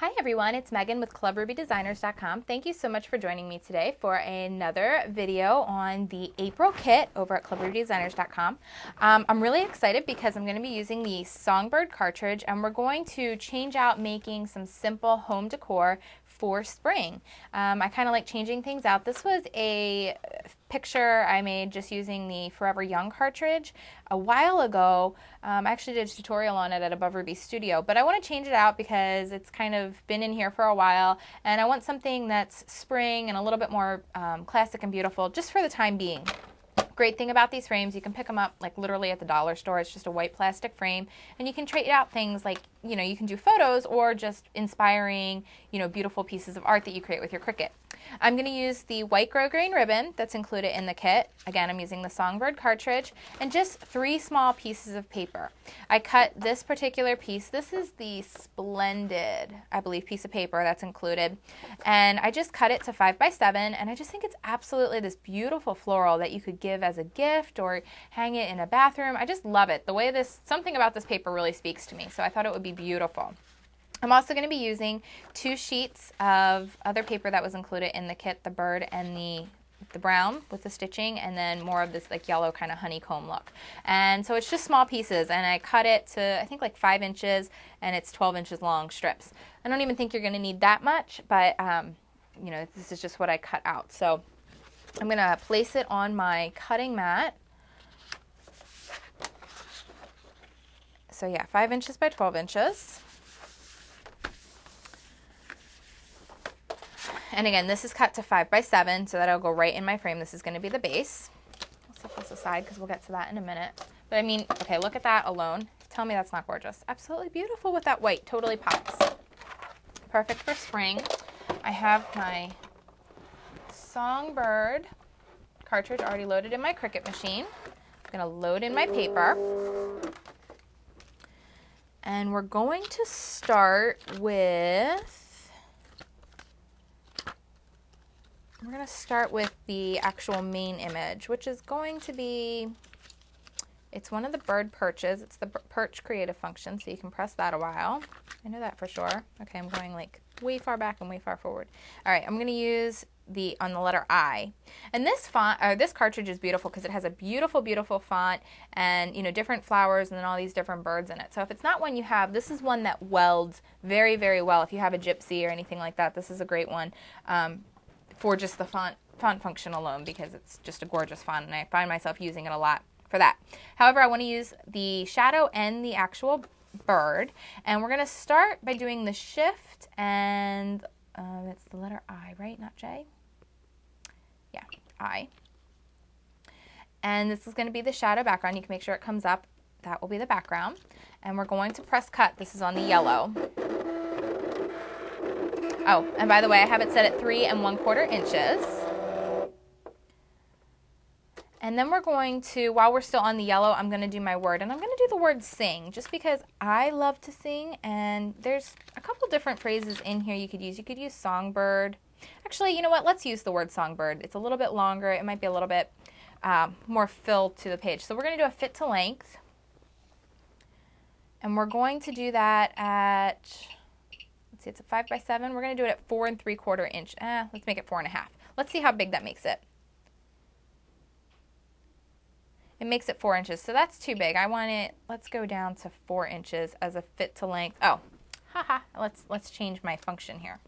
Hi everyone, it's Megan with ClubRubyDesigners.com. Thank you so much for joining me today for another video on the April kit over at ClubRubyDesigners.com. I'm really excited because I'm going to be using the Songbird cartridge and we're going to change out making some simple home decor for spring. I kind of like changing things out. This was a picture I made just using the Forever Young cartridge a while ago. I actually did a tutorial on it at Above Ruby Studio, but I want to change it out because it's kind of been in here for a while and I want something that's spring and a little bit more classic and beautiful just for the time being. Great thing about these frames, you can pick them up like literally at the dollar store. It's just a white plastic frame and you can trade out things like, you can do photos or just inspiring, beautiful pieces of art that you create with your Cricut. I'm going to use the white grosgrain ribbon that's included in the kit. Again, I'm using the Songbird cartridge and just 3 small pieces of paper. I cut this particular piece. This is the Splendid, I believe, piece of paper that's included. And I just cut it to 5 by 7 and I just think it's absolutely this beautiful floral that you could give as a gift or hang it in a bathroom. I just love it. The way something about this paper really speaks to me, so I thought it would be beautiful. I'm also going to be using 2 sheets of other paper that was included in the kit, the bird and the brown with the stitching, and then more of this like yellow kind of honeycomb look. And so it's just small pieces, and I cut it to I think like 5 inches, and it's 12 inches long strips. I don't even think you're going to need that much, but this is just what I cut out. So I'm going to place it on my cutting mat. So yeah, 5 inches by 12 inches. And again, this is cut to 5 by 7, so that'll go right in my frame. This is going to be the base. I'll set this aside because we'll get to that in a minute. But I mean, okay, look at that alone. Tell me that's not gorgeous. Absolutely beautiful with that white. Totally pops. Perfect for spring. I have my Songbird cartridge already loaded in my Cricut machine. I'm going to load in my paper. And we're going to start with the actual main image, which is going to be, it's one of the bird perches. It's the perch creative function, so you can press that a while. I know that for sure. Okay, I'm going like way far back and way far forward. All right, I'm going to use on the letter I. And this font, this cartridge is beautiful because it has a beautiful, beautiful font and, different flowers and then all these different birds in it. So if it's not one you have, this is one that welds very, very well. If you have a gypsy or anything like that, this is a great one. For just the font function alone, because it's just a gorgeous font and I find myself using it a lot for that. However, I want to use the shadow and the actual bird, and we're going to start by doing the shift, and it's the letter I, right? Not J? Yeah, I. And this is going to be the shadow background. You can make sure it comes up. That will be the background. And we're going to press cut. This is on the yellow. Oh, and by the way, I have it set at 3 1/4 inches. And then we're going to, while we're still on the yellow, I'm going to do my word. And I'm going to do the word sing, just because I love to sing. And there's a couple different phrases in here you could use. You could use songbird. Actually, you know what? Let's use the word songbird. It's a little bit longer. It might be a little bit more fill to the page. So we're going to do a fit to length. And we're going to do that at... See, it's a 5 by 7. We're going to do it at 4 3/4 inch. Let's make it 4 1/2. Let's see how big that makes it. It makes it 4 inches, so that's too big. I want it, let's go down to 4 inches as a fit to length. Oh, haha, let's change my function here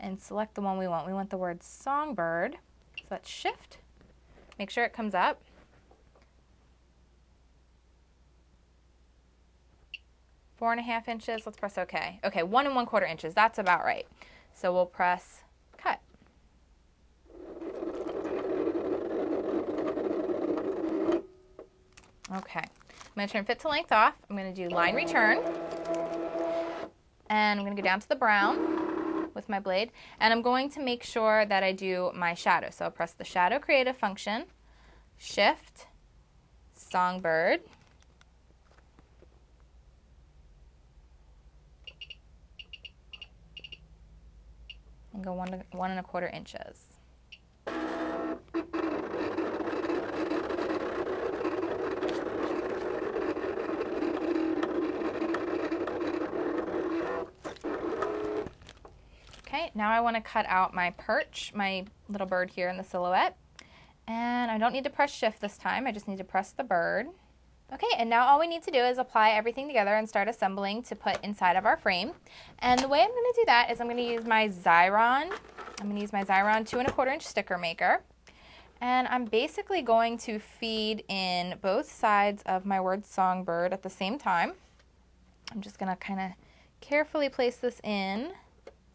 and select the one we want. We want the word songbird. So let's shift, make sure it comes up. 4 1/2 inches, let's press OK. Okay, 1 1/4 inches, that's about right. So we'll press cut. Okay, I'm going to turn fit to length off. I'm going to do line return. And I'm going to go down to the brown with my blade. And I'm going to make sure that I do my shadow. So I'll press the shadow creative function, shift, songbird. And go 1 1/4 inches. right, now I want to cut out my perch, my little bird here in the silhouette. And I don't need to press shift this time, I just need to press the bird. Okay, and now all we need to do is apply everything together and start assembling to put inside of our frame. And the way I'm going to do that is I'm going to use my Xyron. I'm going to use my Xyron 2 1/4 inch sticker maker. And I'm basically going to feed in both sides of my word songbird at the same time. I'm just going to kind of carefully place this in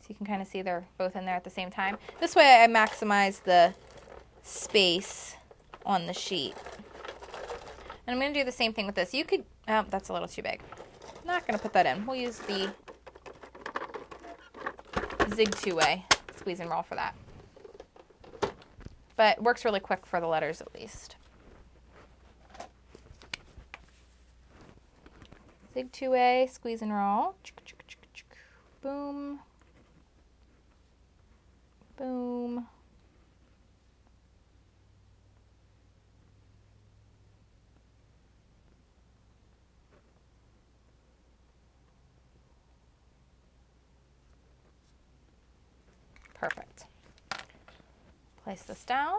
so you can kind of see they're both in there at the same time. This way I maximize the space on the sheet. And I'm going to do the same thing with this. You could, oh, that's a little too big. I'm not going to put that in. We'll use the Zig 2-way squeeze and roll for that. But it works really quick for the letters at least. Zig 2-way, squeeze and roll. Boom. Boom. Perfect. Place this down.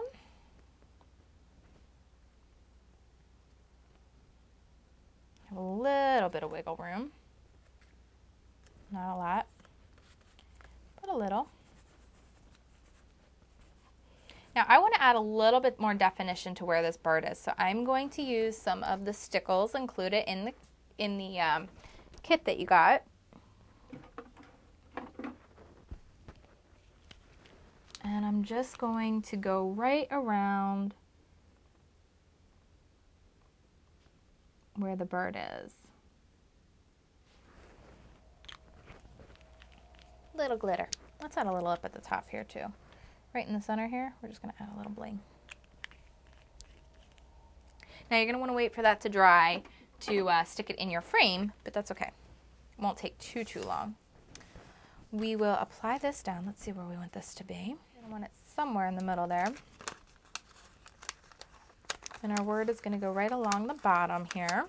Have a little bit of wiggle room. Not a lot, but a little. Now I want to add a little bit more definition to where this bird is, so I'm going to use some of the stickles included in the kit that you got. And I'm just going to go right around where the bird is. Little glitter. Let's add a little up at the top here too. Right in the center here, we're just going to add a little bling. Now you're going to want to wait for that to dry to stick it in your frame, but that's okay. It won't take too long. We will apply this down. Let's see where we want this to be. I want it somewhere in the middle there. And our word is going to go right along the bottom here.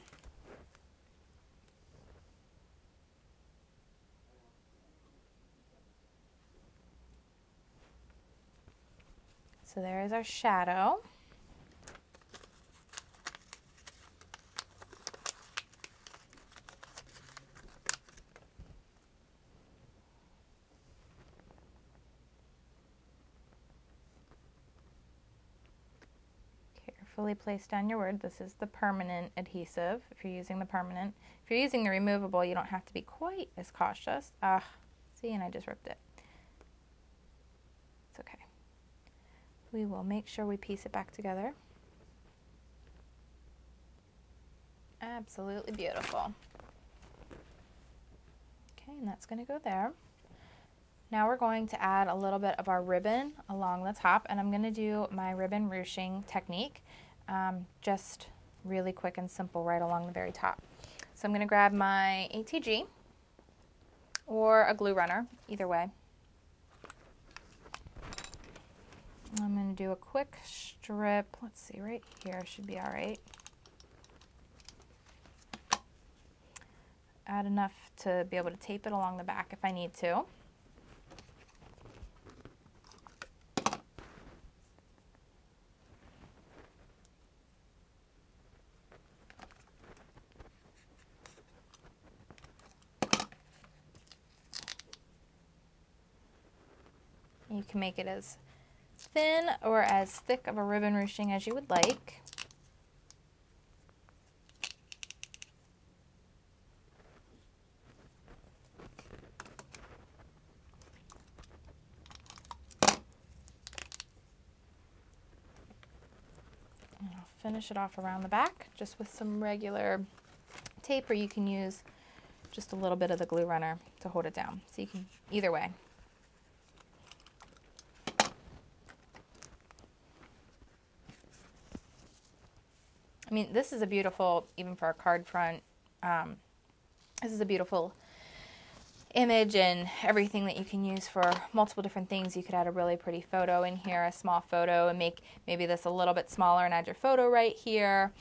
So there is our shadow. Carefully place down your word. This is the permanent adhesive if you're using the permanent. If you're using the removable, you don't have to be quite as cautious. See, and I just ripped it. It's okay. We will make sure we piece it back together. Absolutely beautiful. Okay, and that's going to go there. Now we're going to add a little bit of our ribbon along the top, and I'm going to do my ribbon ruching technique, just really quick and simple right along the very top. So I'm going to grab my ATG or a glue runner, either way. I'm going to do a quick strip. Let's see, right here should be all right. Add enough to be able to tape it along the back if I need to. You can make it as thin or as thick of a ribbon ruching as you would like. And I'll finish it off around the back just with some regular tape, or you can use just a little bit of the glue runner to hold it down. So you can, either way. I mean, this is a beautiful, even for a card front, this is a beautiful image and everything that you can use for multiple different things. You could add a really pretty photo in here, a small photo, and make maybe this a little bit smaller and add your photo right here.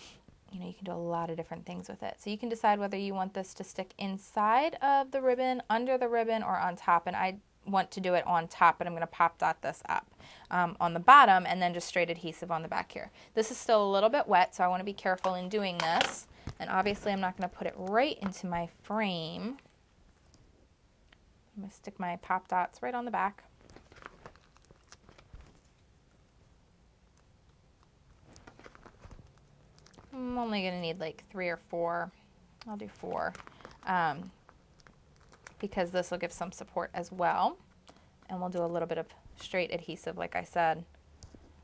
You know, you can do a lot of different things with it. So you can decide whether you want this to stick inside of the ribbon, under the ribbon, or on top. And I want to do it on top, but I'm going to pop dot this up on the bottom and then just straight adhesive on the back here. This is still a little bit wet, so I want to be careful in doing this. And obviously I'm not going to put it right into my frame. I'm going to stick my pop dots right on the back. I'm only going to need like 3 or 4. I'll do 4 because this will give some support as well. And we'll do a little bit of straight adhesive like I said.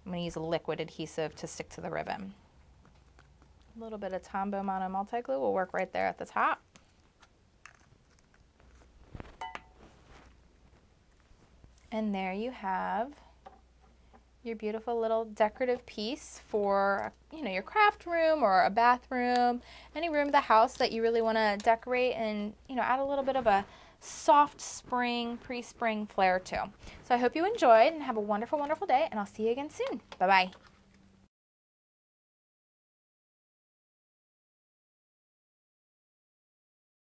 I'm going to use a liquid adhesive to stick to the ribbon. A little bit of Tombow Mono Multi-Glue will work right there at the top. And there you have your beautiful little decorative piece for, you know, your craft room or a bathroom, any room of the house that you really want to decorate and, you know, add a little bit of a soft spring, pre-spring flair to. So I hope you enjoyed and have a wonderful, wonderful day, and I'll see you again soon. Bye-bye.